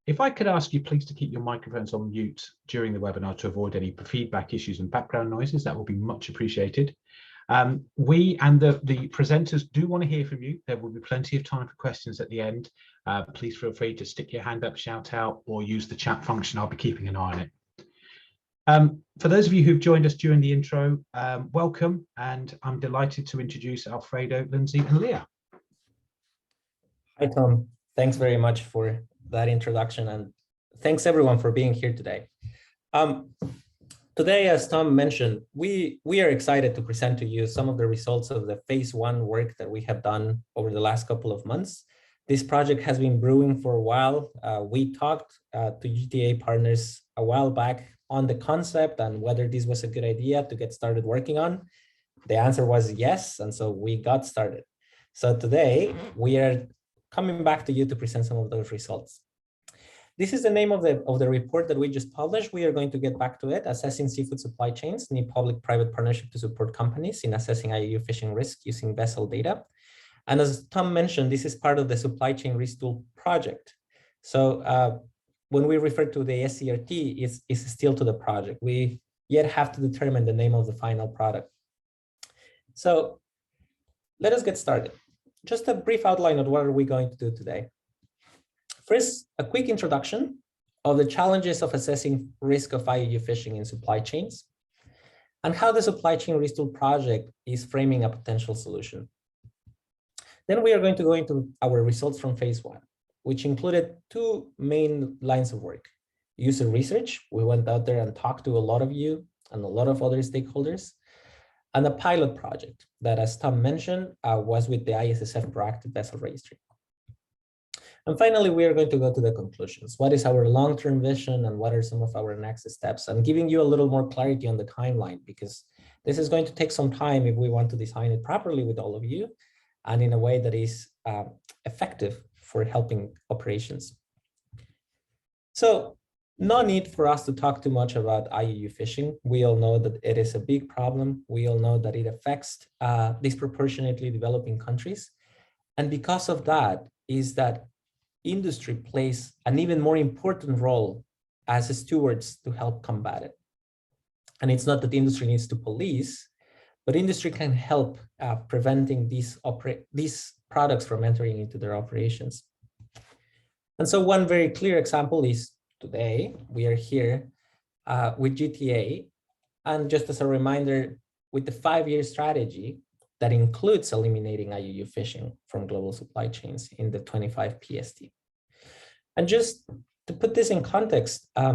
If I could ask you please to keep your microphones on mute during the webinar to avoid any feedback issues and background noises, that will be much appreciated. We and the presenters do want to hear from you. There will be plenty of time for questions at the end. Please feel free to stick your hand up, shout out, or use the chat function. I'll be keeping an eye on it. For those of you who've joined us during the intro, welcome, and I'm delighted to introduce Alfredo, Lindsay, and Leah. Hi, Tom. Thanks very much for that introduction, and thanks everyone for being here today. Today, as Tom mentioned, we are excited to present to you some of the results of the phase 1 work that we have done over the last couple of months. This project has been brewing for a while. We talked to GTA partners a while back on the concept and whether this was a good idea to get started working on. The answer was yes, and so we got started. So today, we are coming back to you to present some of those results. This is the name of the report that we just published. We are going to get back to it, assessing seafood supply chains, need public-private partnership to support companies in assessing IUU fishing risk using vessel data. And as Tom mentioned, this is part of the supply chain risk tool project. So when we refer to the SCRT, it's still to the project. We yet have to determine the name of the final product. So let us get started. Just a brief outline of what are we going to do today. First, a quick introduction of the challenges of assessing risk of IUU fishing in supply chains and how the supply chain risk tool project is framing a potential solution. Then we are going to go into our results from phase 1, which included 2 main lines of work. User research, we went out there and talked to a lot of you and a lot of other stakeholders, and a pilot project that, as Tom mentioned, was with the ISSF Proactive Vessel Registry. And finally, we are going to go to the conclusions. What is our long-term vision and what are some of our next steps? I'm giving you a little more clarity on the timeline because this is going to take some time if we want to design it properly with all of you and in a way that is effective for helping operations. So, no need for us to talk too much about IUU fishing. We all know that it is a big problem. We all know that it affects disproportionately developing countries. And because of that is that industry plays an even more important role as stewards to help combat it. And it's not that the industry needs to police, but industry can help preventing these products from entering into their operations. And so one very clear example is today, we are here with GTA. And just as a reminder, with the 5-year strategy that includes eliminating IUU fishing from global supply chains in the 25 PST. And just to put this in context, there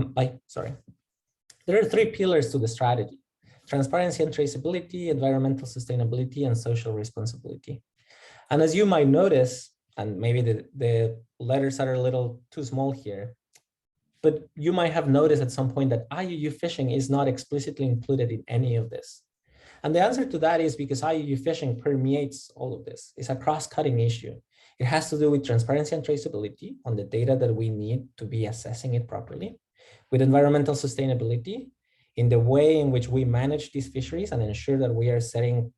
are 3 pillars to the strategy: transparency and traceability, environmental sustainability, and social responsibility. And as you might notice, and maybe the letters are a little too small here, but you might have noticed at some point that IUU fishing is not explicitly included in any of this. And the answer to that is because IUU fishing permeates all of this. It's a cross-cutting issue. It has to do with transparency and traceability on the data that we need to be assessing it properly, with environmental sustainability in the way in which we manage these fisheries and ensure that we are setting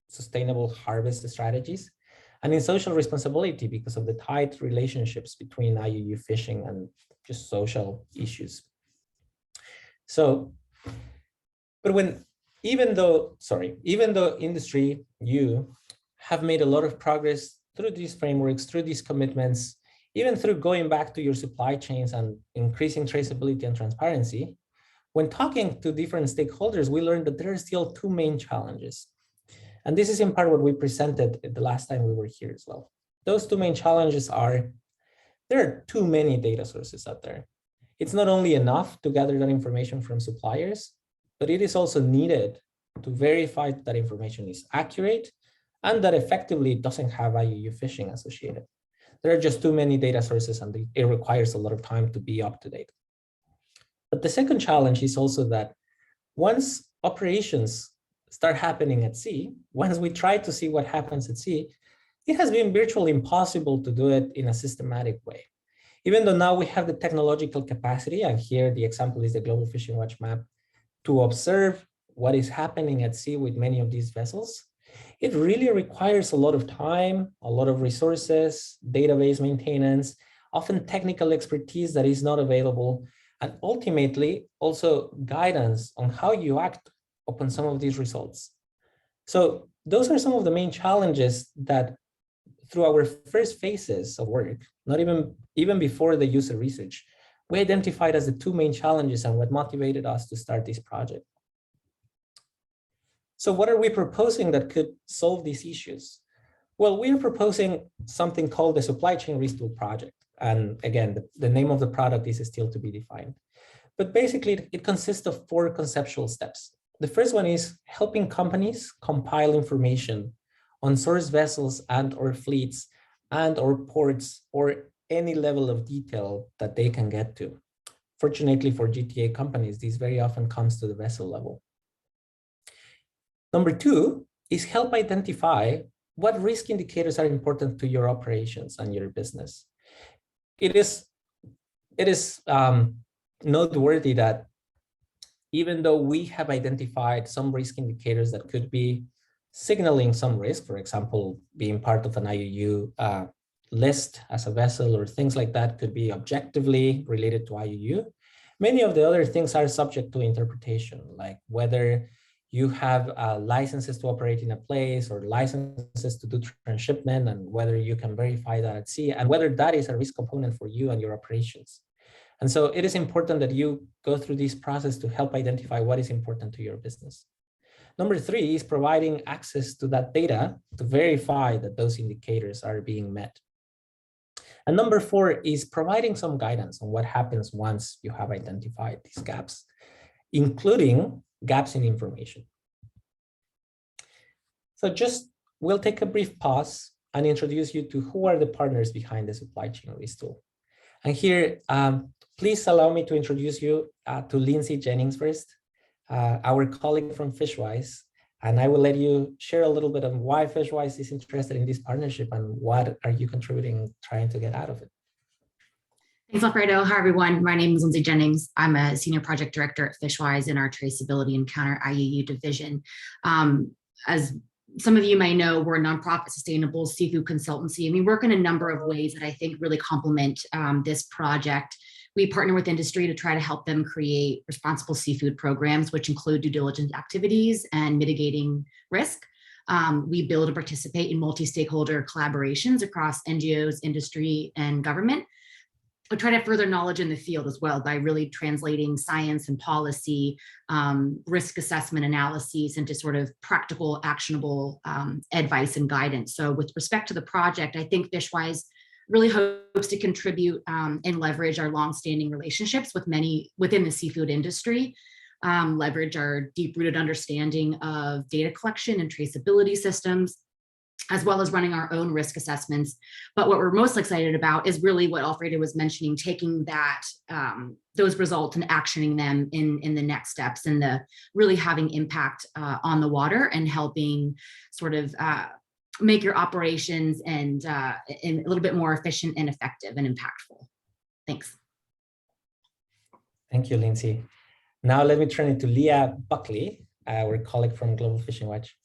sustainable harvest strategies, and in social responsibility because of the tight relationships between IUU fishing and just social issues. So, but even though industry, you have made a lot of progress through these frameworks, through these commitments, even through going back to your supply chains and increasing traceability and transparency, when talking to different stakeholders, we learned that there are still 2 main challenges. And this is in part what we presented the last time we were here as well. Those 2 main challenges are, there are too many data sources out there. It's not only enough to gather that information from suppliers, but it is also needed to verify that information is accurate and that effectively doesn't have IUU fishing associated. There are just too many data sources and it requires a lot of time to be up to date. But the second challenge is also that once operations start happening at sea, once we try to see what happens at sea, it has been virtually impossible to do it in a systematic way. Even though now we have the technological capacity, and here the example is the Global Fishing Watch map, to observe what is happening at sea with many of these vessels, it really requires a lot of time, a lot of resources, database maintenance, often technical expertise that is not available, and ultimately also guidance on how you act upon some of these results. So those are some of the main challenges that through our first phases of work, not even before the user research, we identified as the two main challenges and what motivated us to start this project. So what are we proposing that could solve these issues? Well, we are proposing something called the Supply Chain Retool Project. And again, the name of the product is still to be defined. But basically, it consists of 4 conceptual steps. The first one is helping companies compile information on source vessels and or fleets and or ports or any level of detail that they can get to. Fortunately for GTA companies, this very often comes to the vessel level. Number 2 is help identify what risk indicators are important to your operations and your business. It is noteworthy that even though we have identified some risk indicators that could be signaling some risk, for example, being part of an IUU list as a vessel or things like that could be objectively related to IUU. Many of the other things are subject to interpretation, like whether you have licenses to operate in a place or licenses to do transshipment, and whether you can verify that at sea, and whether that is a risk component for you and your operations. And so it is important that you go through this process to help identify what is important to your business. Number 3 is providing access to that data to verify that those indicators are being met. And number 4 is providing some guidance on what happens once you have identified these gaps, including gaps in information. So we'll take a brief pause and introduce you to who are the partners behind the Supply Chain Retool. And here, please allow me to introduce you to Lindsay Jennings first, our colleague from Fishwise. And I will let you share a little bit of why Fishwise is interested in this partnership and what are you contributing, trying to get out of it. Thanks, Alfredo. Hi, everyone. My name is Lindsay Jennings. I'm a senior project director at Fishwise in our traceability and counter IUU division. As some of you may know, we're a nonprofit sustainable seafood consultancy, and we work in a number of ways that I think really complement this project. We partner with industry to try to help them create responsible seafood programs, which include due diligence activities and mitigating risk. We build and participate in multi-stakeholder collaborations across NGOs, industry, and government. We try to further knowledge in the field as well by really translating science and policy, risk assessment analyses into sort of practical, actionable advice and guidance. So with respect to the project, I think Fishwise really hopes to contribute and leverage our longstanding relationships with many within the seafood industry, leverage our deep-rooted understanding of data collection and traceability systems, as well as running our own risk assessments. But what we're most excited about is really what Alfredo was mentioning, taking that those results and actioning them in the next steps, and the really having impact on the water and helping sort of make your operations and a little bit more efficient and effective and impactful. Thanks. Thank you, Lindsay. Now let me turn it to Leah Buckley, our colleague from Global Fishing Watch.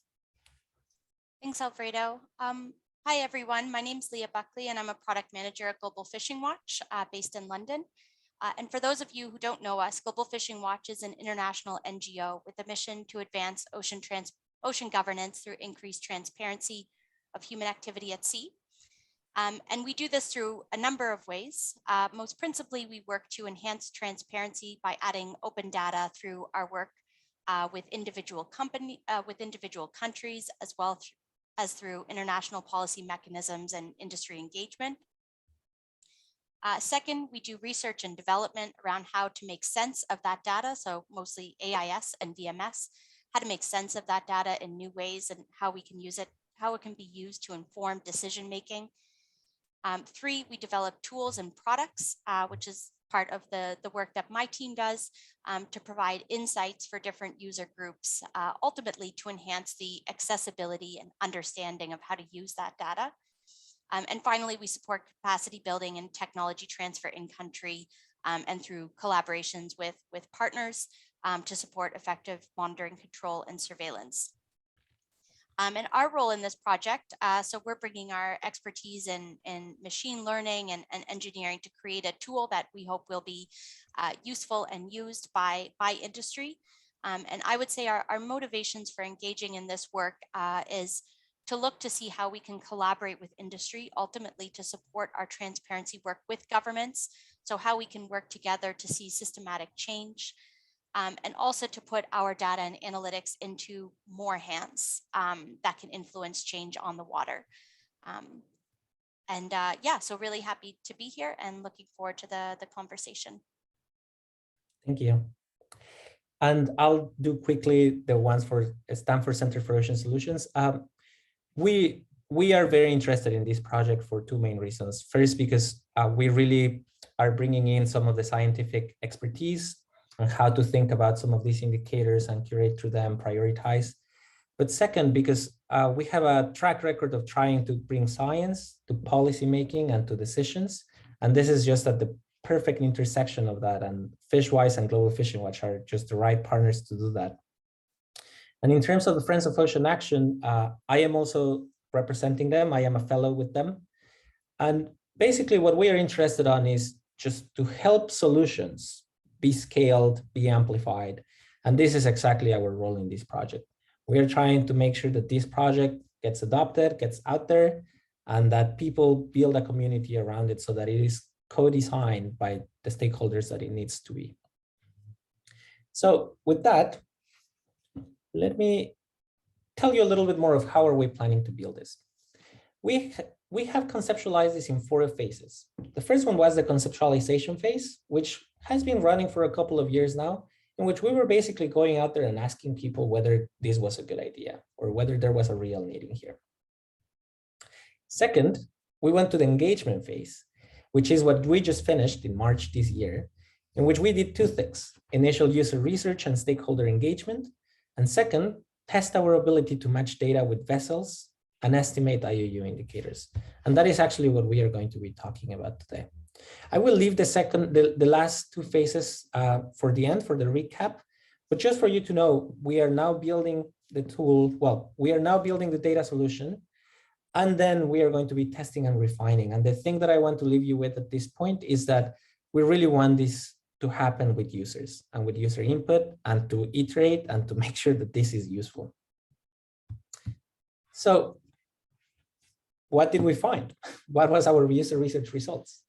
Thanks, Alfredo. Hi, everyone. My name is Leah Buckley, and I'm a product manager at Global Fishing Watch based in London. And for those of you who don't know us, Global Fishing Watch is an international NGO with a mission to advance ocean governance through increased transparency of human activity at sea. And we do this through a number of ways. Most principally, we work to enhance transparency by adding open data through our work with individual countries, as well as through international policy mechanisms and industry engagement. Second, we do research and development around how to make sense of that data, so mostly AIS and VMS, how to make sense of that data in new ways and how we can use it, how it can be used to inform decision making. 3, we develop tools and products, which is part of the work that my team does to provide insights for different user groups, ultimately to enhance the accessibility and understanding of how to use that data. And finally, we support capacity building and technology transfer in country and through collaborations with partners to support effective monitoring, control, and surveillance. And our role in this project, so we're bringing our expertise in machine learning and engineering to create a tool that we hope will be useful and used by industry. And I would say our motivations for engaging in this work is to look to see how we can collaborate with industry, ultimately to support our transparency work with governments. So how we can work together to see systematic change. And also to put our data and analytics into more hands that can influence change on the water. Yeah, so really happy to be here and looking forward to the conversation. Thank you. And I'll do quickly the ones for Stanford Center for Ocean Solutions. We are very interested in this project for two main reasons. First, because we really are bringing in some of the scientific expertise on how to think about some of these indicators and curate through them, prioritize. But second, because we have a track record of trying to bring science to policy making and to decisions. And this is just at the perfect intersection of that. And Fishwise and Global Fishing Watch are just the right partners to do that. And in terms of the Friends of Ocean Action, I am also representing them. I am a fellow with them. And basically what we are interested on is just to help solutions be scaled, be amplified. And this is exactly our role in this project. We are trying to make sure that this project gets adopted, gets out there, and that people build a community around it so that it is co-designed by the stakeholders that it needs to be. So with that, let me tell you a little bit more of how are we planning to build this. We have conceptualized this in 4 phases. The first one was the conceptualization phase, which has been running for a couple of years now, in which we were basically going out there and asking people whether this was a good idea or whether there was a real need in here. Second, we went to the engagement phase, which is what we just finished in March this year, in which we did 2 things: initial user research and stakeholder engagement, and second, test our ability to match data with vessels and estimate IUU indicators. And that is actually what we are going to be talking about today. I will leave the last 2 phases for the end, for the recap. But just for you to know, we are now building the tool. Well, we are now building the data solution, and then we are going to be testing and refining. And the thing that I want to leave you with at this point is that we really want this to happen with users and with user input, and to iterate and to make sure that this is useful. So what did we find? What was our user research results?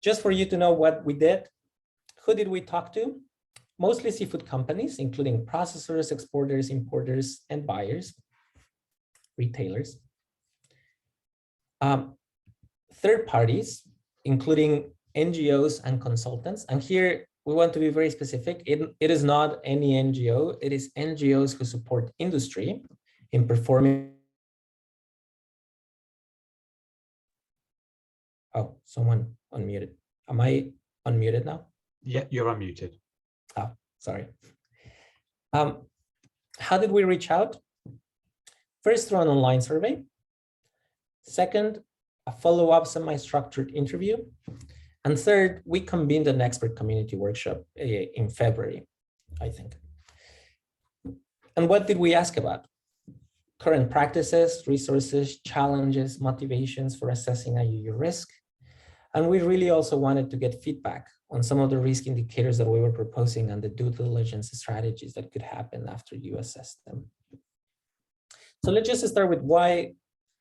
Just for you to know what we did, who did we talk to? Mostly seafood companies, including processors, exporters, importers, and buyers, retailers. Third parties, including NGOs and consultants. And here we want to be very specific. It is not any NGO, it is NGOs who support industry in performing. Oh, someone unmuted. Am I unmuted now? Yeah, you're unmuted. Oh, sorry. How did we reach out? First, through an online survey. Second, a follow-up semi-structured interview. And third, we convened an expert community workshop in February, I think. And what did we ask about? Current practices, resources, challenges, motivations for assessing IUU risk. And we really also wanted to get feedback on some of the risk indicators that we were proposing and the due diligence strategies that could happen after you assess them. So let's just start with, why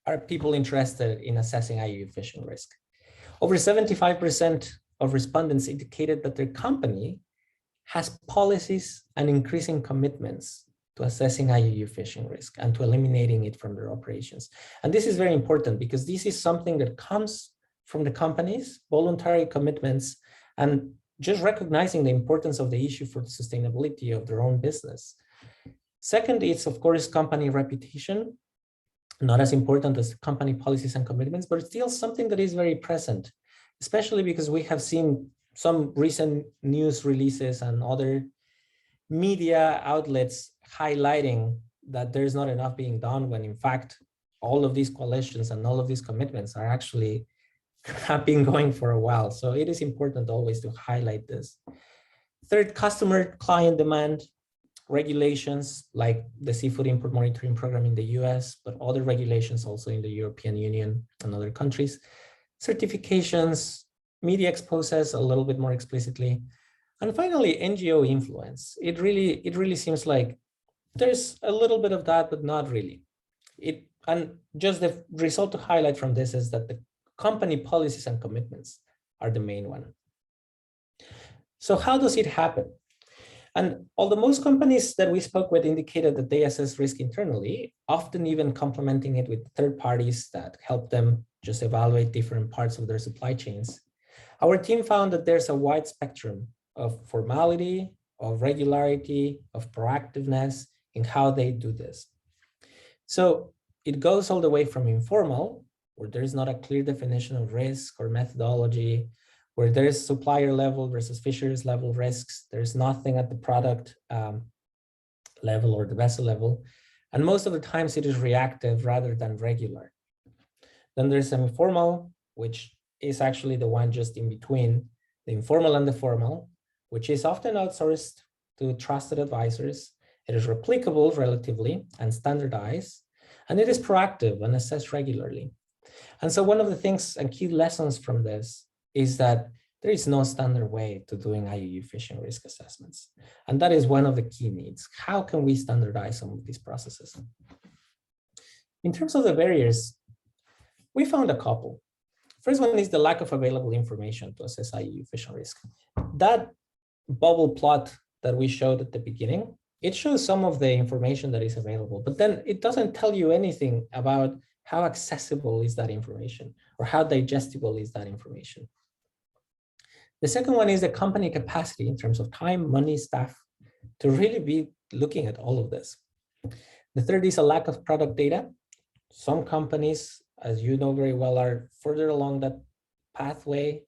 are people interested in assessing IUU fishing risk? Over 75% of respondents indicated that their company has policies and increasing commitments to assessing IUU fishing risk and to eliminating it from their operations. And this is very important because this is something that comes from the companies, voluntary commitments, and just recognizing the importance of the issue for the sustainability of their own business. Second, it's of course company reputation, not as important as company policies and commitments, but it's still something that is very present, especially because we have seen some recent news releases and other media outlets highlighting that there's not enough being done, when in fact, all of these coalitions and all of these commitments are actually have been going for a while. So it is important always to highlight this. Third, customer client demand. regulations like the Seafood Import Monitoring Program in the US, but other regulations also in the European Union and other countries, certifications, media exposes a little bit more explicitly, and finally, NGO influence. It really seems like there's a little bit of that, but not really. And just the result to highlight from this is that the company policies and commitments are the main one. So how does it happen? And although most companies that we spoke with indicated that they assess risk internally, often even complementing it with third parties that help them just evaluate different parts of their supply chains, our team found that there's a wide spectrum of formality, of regularity, of proactiveness in how they do this. So it goes all the way from informal, where there is not a clear definition of risk or methodology, where there is supplier level versus fisheries level risks. There's nothing at the product level or the vessel level. And most of the times it is reactive rather than regular. Then there's informal, which is actually the one just in between the informal and the formal, which is often outsourced to trusted advisors. It is replicable relatively and standardized, and it is proactive and assessed regularly. And so one of the things and key lessons from this is that there is no standard way to doing IUU fishing risk assessments. And that is one of the key needs. How can we standardize some of these processes? In terms of the barriers, we found a couple. First one is the lack of available information to assess IUU fishing risk. That bubble plot that we showed at the beginning, it shows some of the information that is available, but then it doesn't tell you anything about how accessible is that information or how digestible is that information. The second one is the company capacity in terms of time, money, staff to really be looking at all of this. The third is a lack of product data. Some companies, as you know very well, are further along that pathway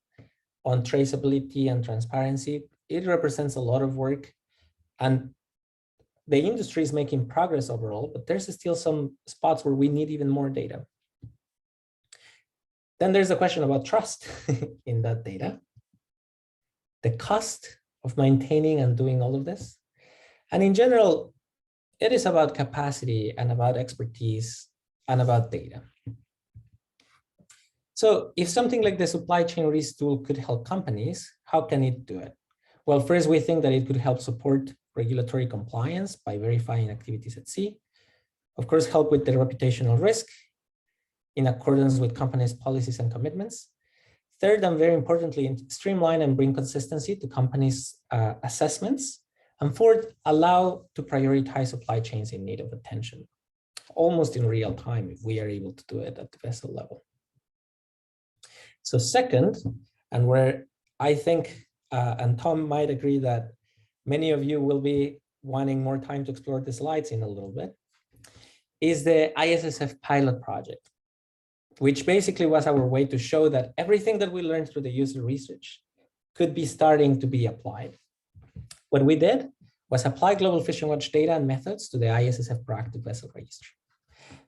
on traceability and transparency. It represents a lot of work, and the industry is making progress overall, but there's still some spots where we need even more data. Then there's a question about trust in that data, the cost of maintaining and doing all of this. And in general, it is about capacity and about expertise and about data. So if something like the supply chain risk tool could help companies, how can it do it? Well, first, we think that it could help support regulatory compliance by verifying activities at sea. Of course, help with the reputational risk in accordance with companies' policies and commitments. Third, and very importantly, streamline and bring consistency to companies' assessments. And fourth, allow to prioritize supply chains in need of attention, almost in real time if we are able to do it at the vessel level. So second, and where I think, and Tom might agree that many of you will be wanting more time to explore the slides in a little bit, is the ISSF pilot project, which basically was our way to show that everything that we learned through the user research could be starting to be applied. What we did was apply Global Fishing Watch data and methods to the ISSF Proactive Vessel Registry.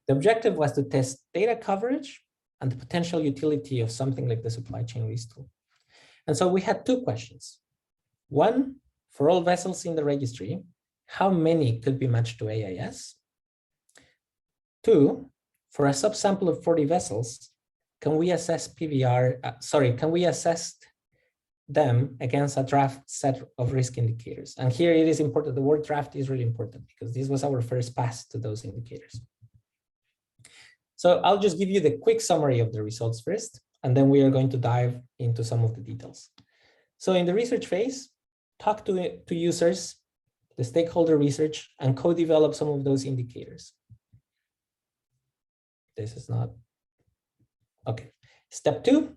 The objective was to test data coverage and the potential utility of something like the supply chain risk tool. And so we had two questions. One, for all vessels in the registry, how many could be matched to AIS? Two, for a subsample of 40 vessels, can we assess can we assess them against a draft set of risk indicators? And here it is important, the word draft is really important because this was our first pass to those indicators. So I'll just give you the quick summary of the results first, and then we are going to dive into some of the details. So in the research phase, talk to users, the stakeholder research, and co-develop some of those indicators. This is not, okay. Step two,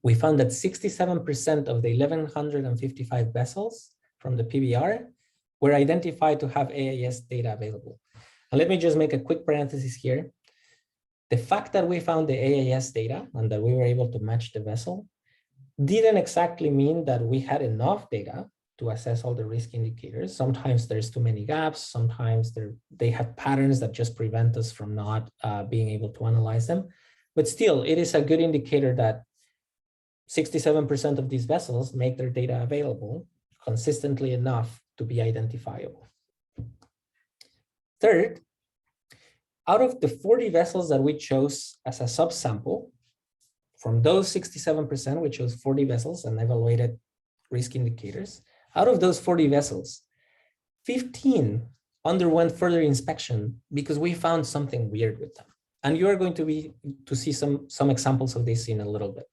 we found that 67% of the 1,155 vessels from the PBR were identified to have AIS data available. And let me just make a quick parenthesis here. The fact that we found the AIS data and that we were able to match the vessel didn't exactly mean that we had enough data to assess all the risk indicators. Sometimes there's too many gaps. Sometimes they have patterns that just prevent us from not being able to analyze them. But still, it is a good indicator that 67% of these vessels make their data available consistently enough to be identifiable. Third, out of the 40 vessels that we chose as a subsample, from those 67%, we chose 40 vessels and evaluated risk indicators. Out of those 40 vessels, 15 underwent further inspection because we found something weird with them. And you are going to see some examples of this in a little bit.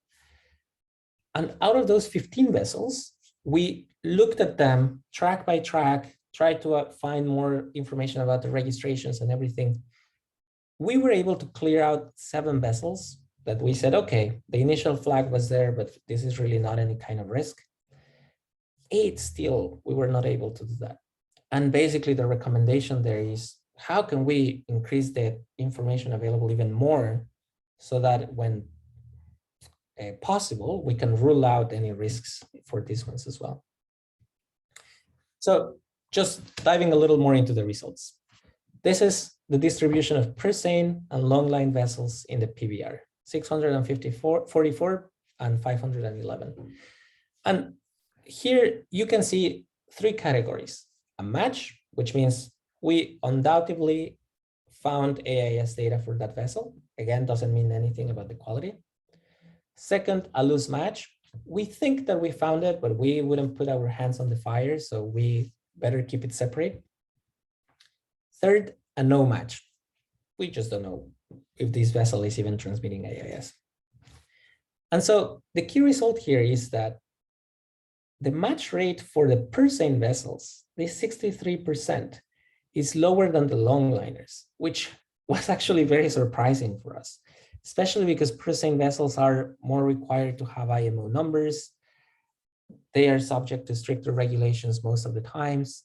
And out of those 15 vessels, we looked at them track by track, tried to find more information about the registrations and everything. We were able to clear out 7 vessels that we said, okay, the initial flag was there, but this is really not any kind of risk. 8 still, we were not able to do that. And basically the recommendation there is, how can we increase the information available even more so that when possible, we can rule out any risks for these ones as well. So just diving a little more into the results. This is the distribution of Persane and longline vessels in the PBR, 644 and 511. And here you can see 3 categories. A match, which means we undoubtedly found AIS data for that vessel. Again, doesn't mean anything about the quality. Second, a loose match. We think that we found it, but we wouldn't put our hands on the fire, so we better keep it separate. Third, a no match. We just don't know if this vessel is even transmitting AIS. And so the key result here is that the match rate for the Persane vessels, this 63%, is lower than the longliners, which was actually very surprising for us, especially because Persane vessels are more required to have IMO numbers. They are subject to stricter regulations most of the times.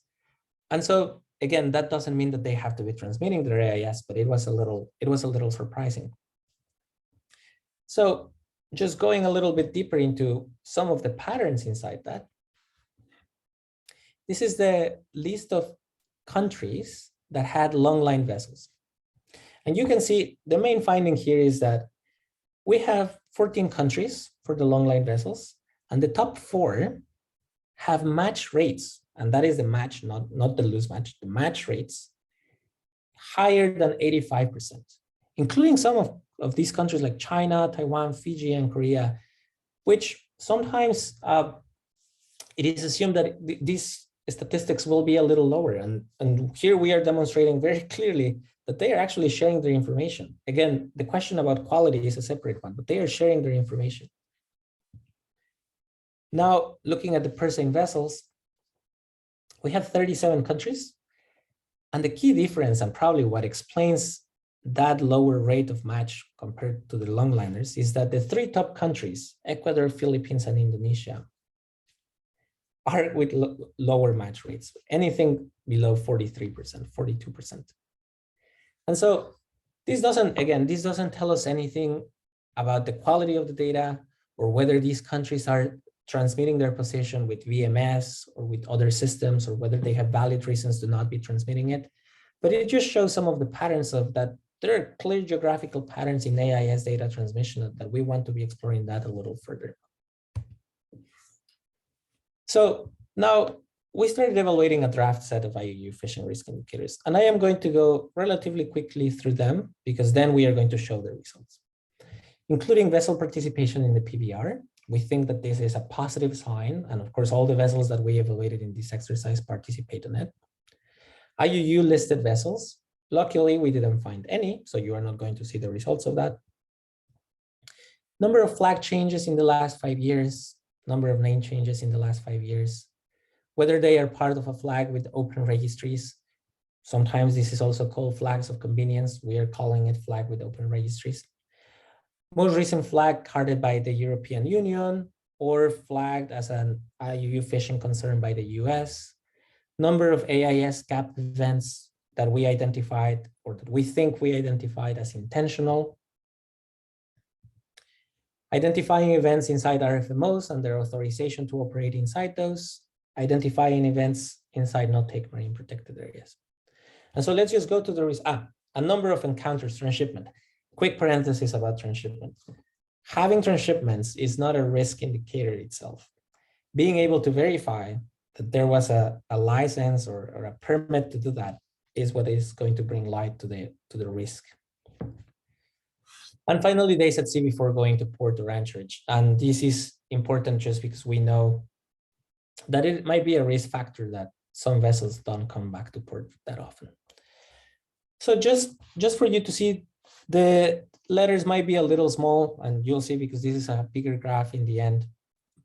And so again, that doesn't mean that they have to be transmitting their AIS, but it was a little surprising. So just going a little bit deeper into some of the patterns inside that. This is the list of countries that had longline vessels. And you can see the main finding here is that we have 14 countries for the longline vessels, and the top 4 have match rates, and that is the match, not the loose match, the match rates higher than 85%, including some of these countries like China, Taiwan, Fiji, and Korea, which sometimes it is assumed that these statistics will be a little lower. And here we are demonstrating very clearly that they are actually sharing their information. Again, the question about quality is a separate one, but they are sharing their information. Now, looking at the Persane vessels, we have 37 countries. And the key difference, and probably what explains that lower rate of match compared to the longliners, is that the 3 top countries, Ecuador, Philippines, and Indonesia, are with lower match rates, anything below 43%, 42%. And so this doesn't tell us anything about the quality of the data or whether these countries are transmitting their position with VMS or with other systems, or whether they have valid reasons to not be transmitting it. But it just shows some of the patterns of that. There are clear geographical patterns in AIS data transmission that we want to be exploring that a little further. So now we started evaluating a draft set of IUU fishing risk indicators, and I am going to go relatively quickly through them because then we are going to show the results. Including vessel participation in the PBR, we think that this is a positive sign, and of course all the vessels that we evaluated in this exercise participate in it. IUU listed vessels, luckily we didn't find any, so you are not going to see the results of that. Number of flag changes in the last 5 years, number of name changes in the last 5 years, whether they are part of a flag with open registries. Sometimes this is also called flags of convenience. We are calling it flag with open registries. Most recent flag carded by the European Union or flagged as an IUU fishing concern by the US. Number of AIS gap events that we identified or that we think we identified as intentional. Identifying events inside RFMOs and their authorization to operate inside those. Identifying events inside not-take marine protected areas. And so let's just go to the a number of encounters, transshipment. Quick parenthesis about transshipment. Having transshipments is not a risk indicator itself. Being able to verify that there was a license or a permit to do that is what is going to bring light to the risk. And finally, they said C before going to port or anchorage. And this is important just because we know that it might be a risk factor that some vessels don't come back to port that often. So just for you to see, the letters might be a little small, and you'll see because this is a bigger graph in the end.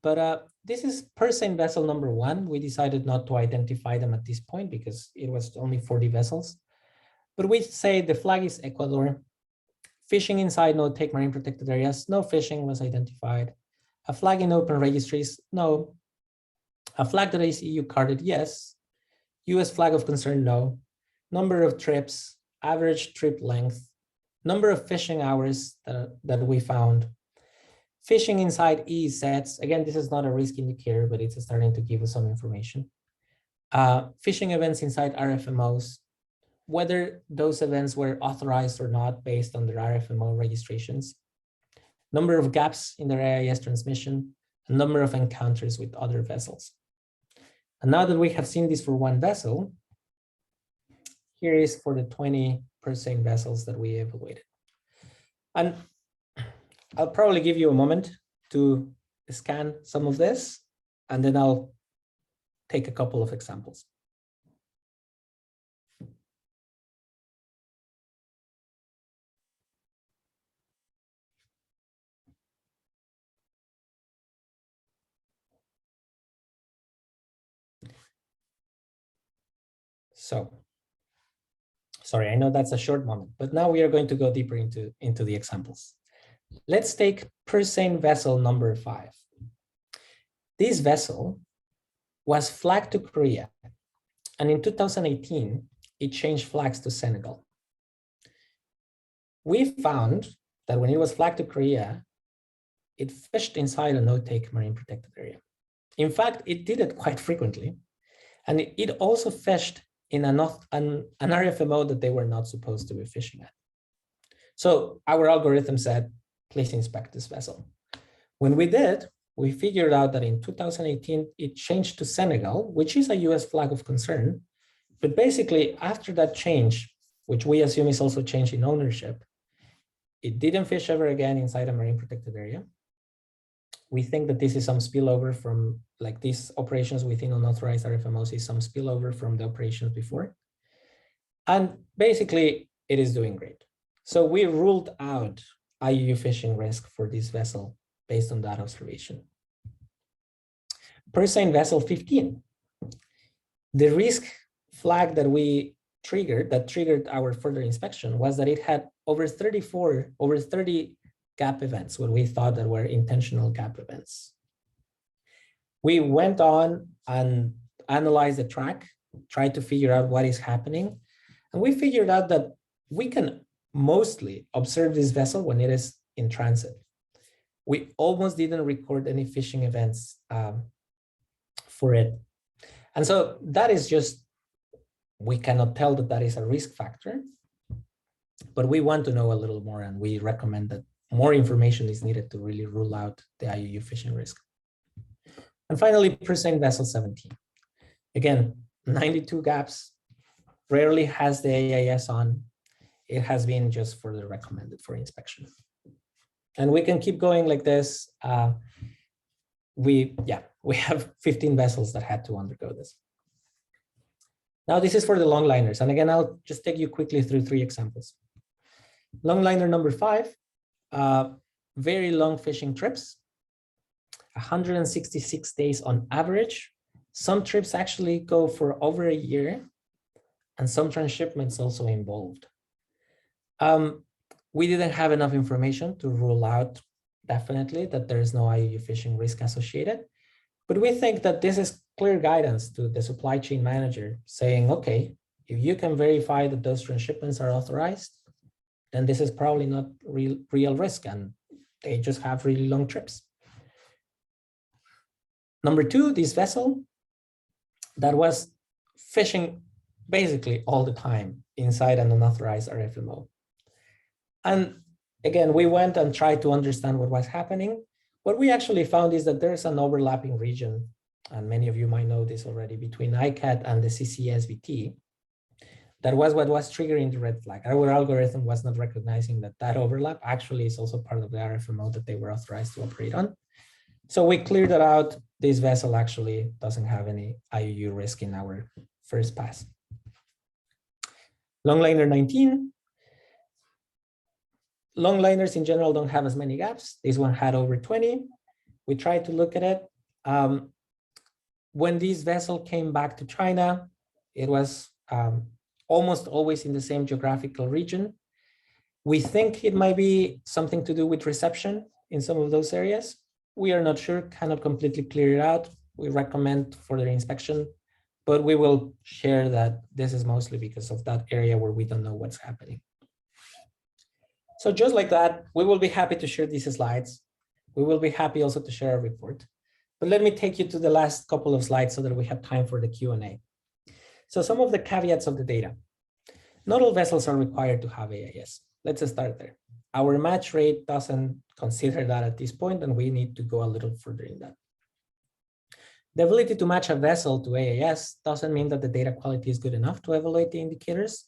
But this is per seine vessel number 1. We decided not to identify them at this point because it was only 40 vessels. But we say the flag is Ecuador. Fishing inside no-take marine protected areas, no fishing was identified. A flag in open registries, no. A flag that is EU carded, yes. US flag of concern, no. Number of trips, average trip length, number of fishing hours that we found. Fishing inside EEZs, again, this is not a risk indicator, but it's starting to give us some information. Fishing events inside RFMOs, whether those events were authorized or not based on their RFMO registrations, number of gaps in their AIS transmission, and number of encounters with other vessels. And now that we have seen this for one vessel, here is for the 20 per seine vessels that we evaluated. And I'll probably give you a moment to scan some of this, and then I'll take a couple of examples. So, sorry, I know that's a short moment, but now we are going to go deeper into the examples. Let's take per seine vessel number 5. This vessel was flagged to Korea, and in 2018, it changed flags to Senegal. We found that when it was flagged to Korea, it fished inside a no-take marine protected area. In fact, it did it quite frequently, and it also fished in an RFMO that they were not supposed to be fishing at. So our algorithm said, please inspect this vessel. When we did, we figured out that in 2018, it changed to Senegal, which is a US flag of concern. But basically, after that change, which we assume is also change in ownership, it didn't fish ever again inside a marine protected area. We think that this is some spillover from, like, these operations within unauthorized RFMOs is some spillover from the operations before. And basically, it is doing great. So we ruled out IUU fishing risk for this vessel based on that observation. Per seine vessel 15. The risk flag that we triggered, that triggered our further inspection, was that it had over 30 gap events, what we thought that were intentional gap events. We went on and analyzed the track, tried to figure out what is happening. And we figured out that we can mostly observe this vessel when it is in transit. We almost didn't record any fishing events for it. And so that is just, we cannot tell that that is a risk factor, but we want to know a little more, and we recommend that more information is needed to really rule out the IUU fishing risk. And finally, per seine vessel 17. Again, 92 gaps, rarely has the AIS on. It has been just further recommended for inspection. And we can keep going like this. We have 15 vessels that had to undergo this. Now this is for the longliners. And again, I'll just take you quickly through 3 examples. Longliner number 5, very long fishing trips, 166 days on average. Some trips actually go for over a year, and some transshipments also involved. We didn't have enough information to rule out definitely that there is no IUU fishing risk associated, but we think that this is clear guidance to the supply chain manager saying, okay, if you can verify that those transshipments are authorized, then this is probably not real risk, and they just have really long trips. Number 2, this vessel that was fishing basically all the time inside an unauthorized RFMO. And again, we went and tried to understand what was happening. What we actually found is that there's an overlapping region, and many of you might know this already, between ICAT and the CCSVT that was what was triggering the red flag. Our algorithm was not recognizing that that overlap actually is also part of the RFMO that they were authorized to operate on. So we cleared that out. This vessel actually doesn't have any IUU risk in our first pass. Longliner 19. Longliners in general don't have as many gaps. This one had over 20. We tried to look at it. When this vessel came back to China, it was almost always in the same geographical region. We think it might be something to do with reception in some of those areas. We are not sure, cannot completely clear it out. We recommend further inspection, but we will share that this is mostly because of that area where we don't know what's happening. So just like that, we will be happy to share these slides. We will be happy also to share a report. But let me take you to the last couple of slides so that we have time for the Q&A. So some of the caveats of the data. Not all vessels are required to have AIS. Let's start there. Our match rate doesn't consider that at this point, and we need to go a little further in that. The ability to match a vessel to AIS doesn't mean that the data quality is good enough to evaluate the indicators.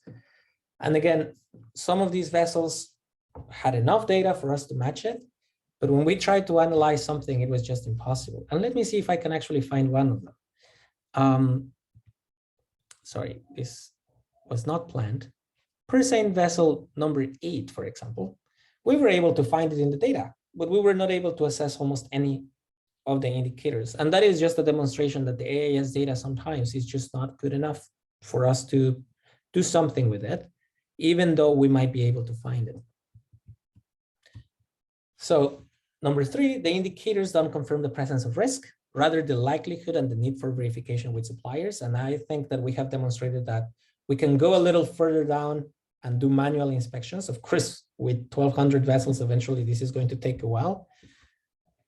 And again, some of these vessels had enough data for us to match it, but when we tried to analyze something, it was just impossible. And let me see if I can actually find one of them. Sorry, this was not planned. Persane vessel number 8, for example, we were able to find it in the data, but we were not able to assess almost any of the indicators. And that is just a demonstration that the AIS data sometimes is just not good enough for us to do something with it, even though we might be able to find it. So number 3, the indicators don't confirm the presence of risk, rather the likelihood and the need for verification with suppliers. And I think that we have demonstrated that we can go a little further down and do manual inspections. Of course, with 1,200 vessels, eventually this is going to take a while,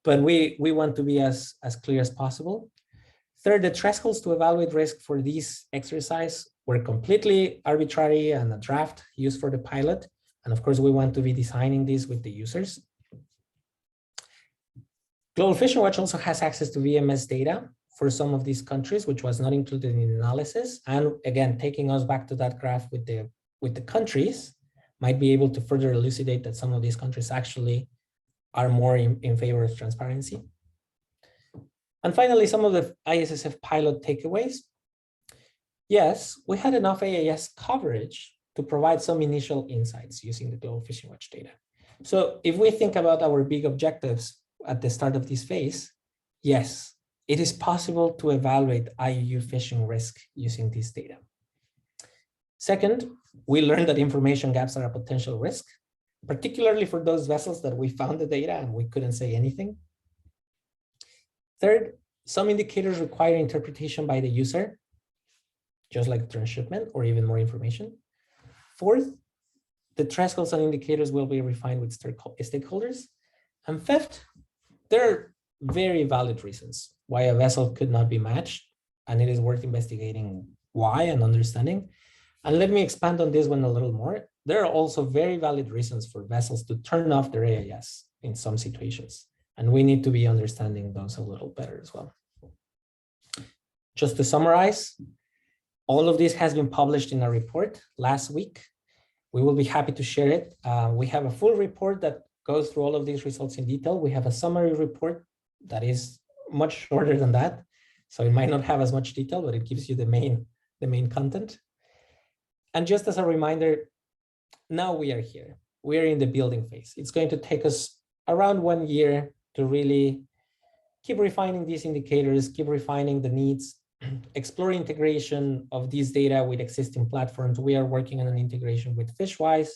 but we want to be as clear as possible. Third, the thresholds to evaluate risk for this exercise were completely arbitrary and a draft used for the pilot. And of course, we want to be designing this with the users. Global Fishing Watch also has access to VMS data for some of these countries, which was not included in the analysis. And again, taking us back to that graph with the countries, might be able to further elucidate that some of these countries actually are more in favor of transparency. And finally, some of the ISSF pilot takeaways. Yes, we had enough AIS coverage to provide some initial insights using the Global Fishing Watch data. So if we think about our big objectives at the start of this phase, yes, it is possible to evaluate IUU fishing risk using this data. Second, we learned that information gaps are a potential risk, particularly for those vessels that we found the data and we couldn't say anything. Third, some indicators require interpretation by the user, just like transshipment or even more information. Fourth, the thresholds and indicators will be refined with stakeholders. And fifth, there are very valid reasons why a vessel could not be matched, and it is worth investigating why and understanding. And let me expand on this one a little more. There are also very valid reasons for vessels to turn off their AIS in some situations, and we need to be understanding those a little better as well. Just to summarize, all of this has been published in a report last week. We will be happy to share it. We have a full report that goes through all of these results in detail. We have a summary report that is much shorter than that, so it might not have as much detail, but it gives you the main content. And just as a reminder, now we are here. We are in the building phase. It's going to take us around 1 year to really keep refining these indicators, keep refining the needs, explore integration of these data with existing platforms. We are working on an integration with Fishwise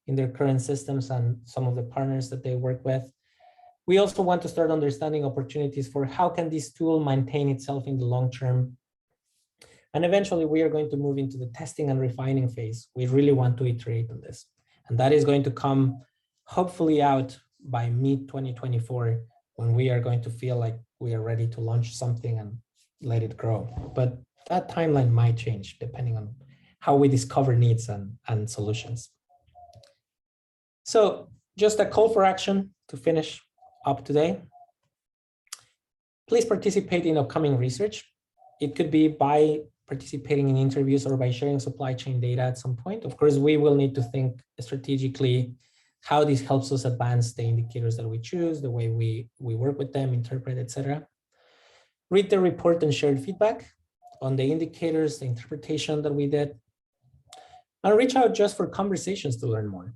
in their current systems and some of the partners that they work with. We also want to start understanding opportunities for how can this tool maintain itself in the long term. And eventually we are going to move into the testing and refining phase. We really want to iterate on this. And that is going to come hopefully out by mid-2024, when we are going to feel like we are ready to launch something and let it grow. But that timeline might change depending on how we discover needs and solutions. So just a call for action to finish up today. Please participate in upcoming research. It could be by participating in interviews or by sharing supply chain data at some point. Of course, we will need to think strategically how this helps us advance the indicators that we choose, the way we work with them, interpret, etc. Read the report and share feedback on the indicators, the interpretation that we did, and reach out just for conversations to learn more.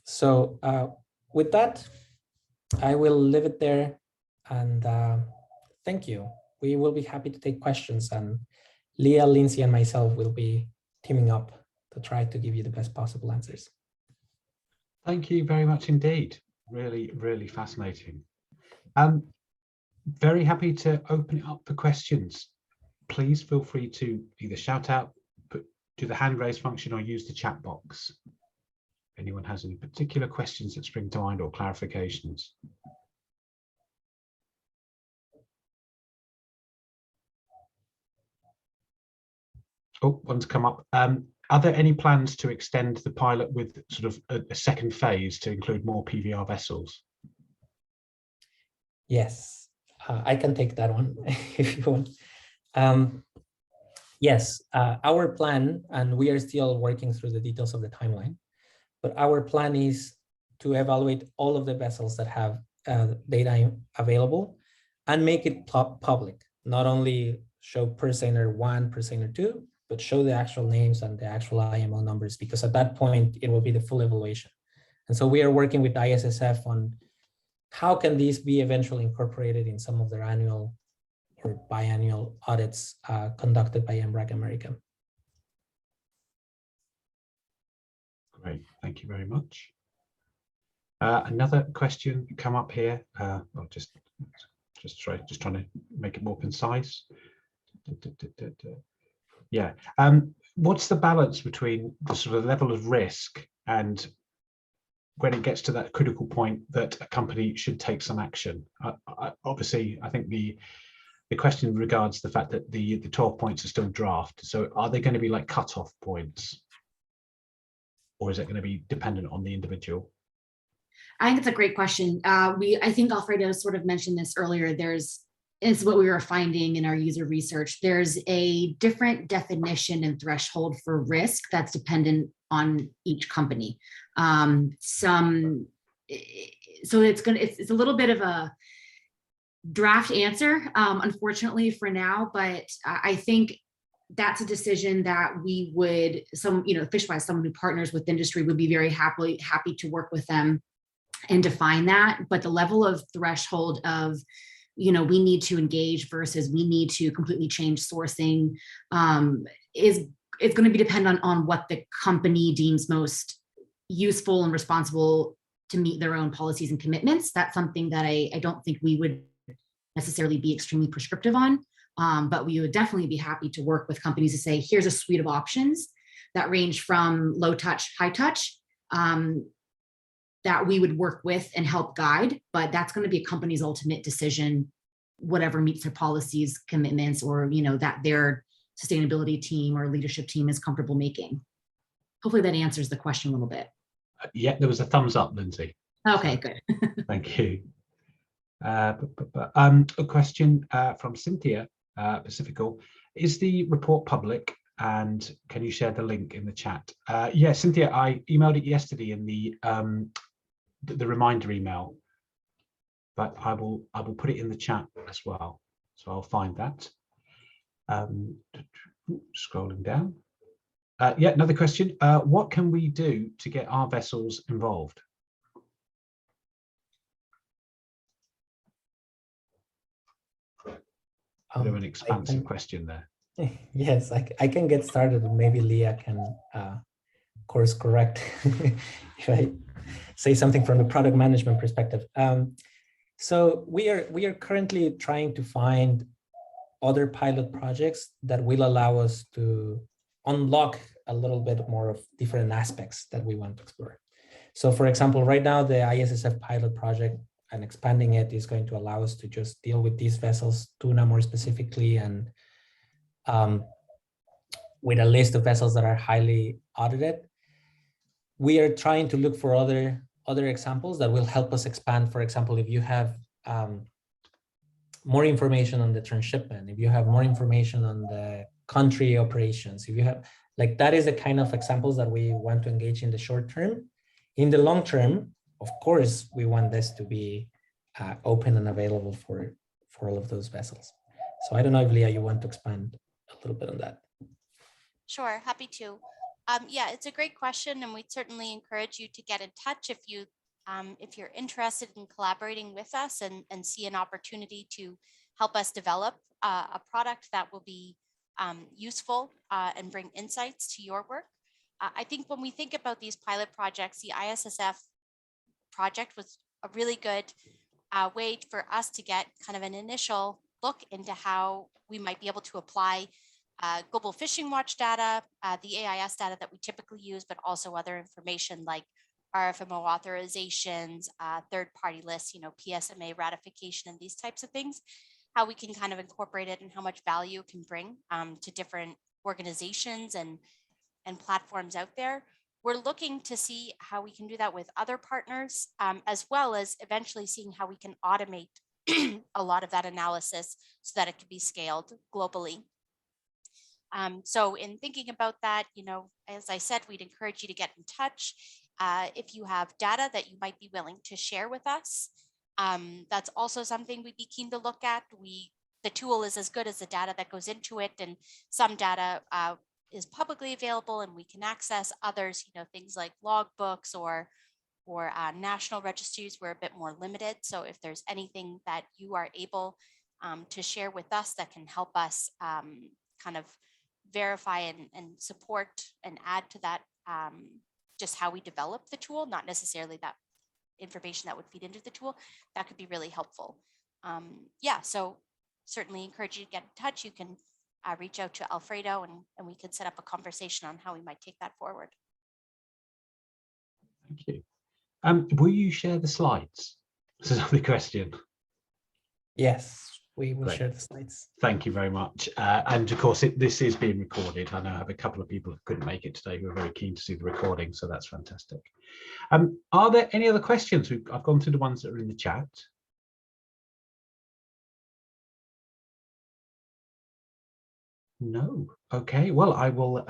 So with that, I will leave it there, and thank you. We will be happy to take questions, and Leah, Lindsay, and myself will be teaming up to try to give you the best possible answers. Thank you very much indeed. Really, really fascinating. Very happy to open it up for questions. Please feel free to either shout out, do the hand raise function, or use the chat box. If anyone has any particular questions that spring to mind or clarifications. Oh, one's come up. Are there any plans to extend the pilot with sort of a second phase to include more PVR vessels? Yes, I can take that one if you want. Yes, our plan, and we are still working through the details of the timeline, but our plan is to evaluate all of the vessels that have data available and make it public, not only show Perseiner 1, Perseiner 2, but show the actual names and the actual IMO numbers, because at that point, it will be the full evaluation. And so we are working with ISSF on how can these be eventually incorporated in some of their annual or biannual audits conducted by MRAC America. Great, thank you very much. Another question come up here. I'll just trying to make it more concise. Yeah. What's the balance between the sort of level of risk and when it gets to that critical point that a company should take some action? Obviously, I think the question regards the fact that the 12 points are still draft. So are they going to be like cutoff points, or is it going to be dependent on the individual? I think it's a great question. I think Alfredo sort of mentioned this earlier. It's what we were finding in our user research. There's a different definition and threshold for risk that's dependent on each company. So it's a little bit of a draft answer, unfortunately for now, but I think that's a decision that we would, Fishwise, someone who partners with industry, would be very happy to work with them and define that. But the level of threshold of, we need to engage versus we need to completely change sourcing it's going to be dependent on what the company deems most useful and responsible to meet their own policies and commitments. That's something that I don't think we would necessarily be extremely prescriptive on, but we would definitely be happy to work with companies to say, here's a suite of options that range from low touch, high touch, that we would work with and help guide, but that's going to be a company's ultimate decision, whatever meets their policies, commitments, or that their sustainability team or leadership team is comfortable making. Hopefully that answers the question a little bit. Yeah, there was a thumbs up, Lindsay. Okay, good. Thank you. A question from Cynthia Pacifical. Is the report public, and can you share the link in the chat? Yeah, Cynthia, I emailed it yesterday in the reminder email, but I will put it in the chat as well. So I'll find that. Scrolling down. Yeah, another question. What can we do to get our vessels involved? Bit of an expansive question there. Yes, I can get started. Maybe Leah can course correct if I say something from the product management perspective. So we are currently trying to find other pilot projects that will allow us to unlock a little bit more of different aspects that we want to explore. So for example, right now the ISSF pilot project and expanding it is going to allow us to just deal with these vessels, tuna more specifically, and with a list of vessels that are highly audited. We are trying to look for other examples that will help us expand. For example, if you have more information on the transshipment, if you have more information on the country operations. If you have, like, that is the kind of examples that we want to engage in the short term. In the long term, of course, we want this to be open and available for all of those vessels. So I don't know if Leah, you want to expand a little bit on that. Sure, happy to. Yeah, it's a great question, and we'd certainly encourage you to get in touch if you're interested in collaborating with us and see an opportunity to help us develop a product that will be useful and bring insights to your work. I think when we think about these pilot projects, the ISSF project was a really good way for us to get kind of an initial look into how we might be able to apply Global Fishing Watch data, the AIS data that we typically use, but also other information like RFMO authorizations, third-party lists, PSMA ratification, and these types of things, how we can kind of incorporate it and how much value it can bring to different organizations and platforms out there. We're looking to see how we can do that with other partners, as well as eventually seeing how we can automate a lot of that analysis so that it can be scaled globally. So in thinking about that, as I said, we'd encourage you to get in touch. If you have data that you might be willing to share with us, that's also something we'd be keen to look at. The tool is as good as the data that goes into it, and some data is publicly available and we can access. Others, things like logbooks or national registries, we're a bit more limited. So if there's anything that you are able to share with us that can help us kind of verify and support and add to that, just how we develop the tool, not necessarily that information that would feed into the tool, that could be really helpful. Yeah, so certainly encourage you to get in touch. You can reach out to Alfredo and we could set up a conversation on how we might take that forward. Thank you. Will you share the slides? This is the question. Yes, we will Great. share the slides. Thank you very much. And of course, this is being recorded. I know I have a couple of people who couldn't make it today who are very keen to see the recording, so that's fantastic. Are there any other questions? I've gone through the ones that are in the chat. No. Okay. Well, I will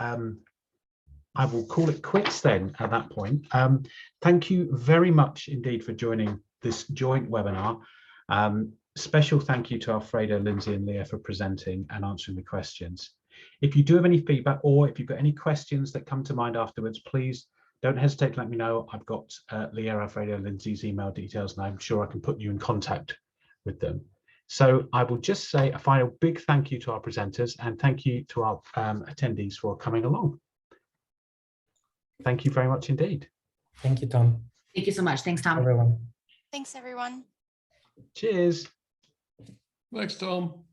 call it quits then at that point. Thank you very much indeed for joining this joint webinar. Special thank you to Alfredo, Lindsay and Leah for presenting and answering the questions. If you do have any feedback or if you've got any questions that come to mind afterwards, please don't hesitate to let me know. I've got Leah, Alfredo, Lindsay's email details, and I'm sure I can put you in contact with them. So I will just say a final big thank you to our presenters and thank you to our attendees for coming along. Thank you very much indeed. Thank you, Tom. Thank you so much. Thanks, Tom. Everyone. Thanks, everyone. Cheers. Thanks, Tom.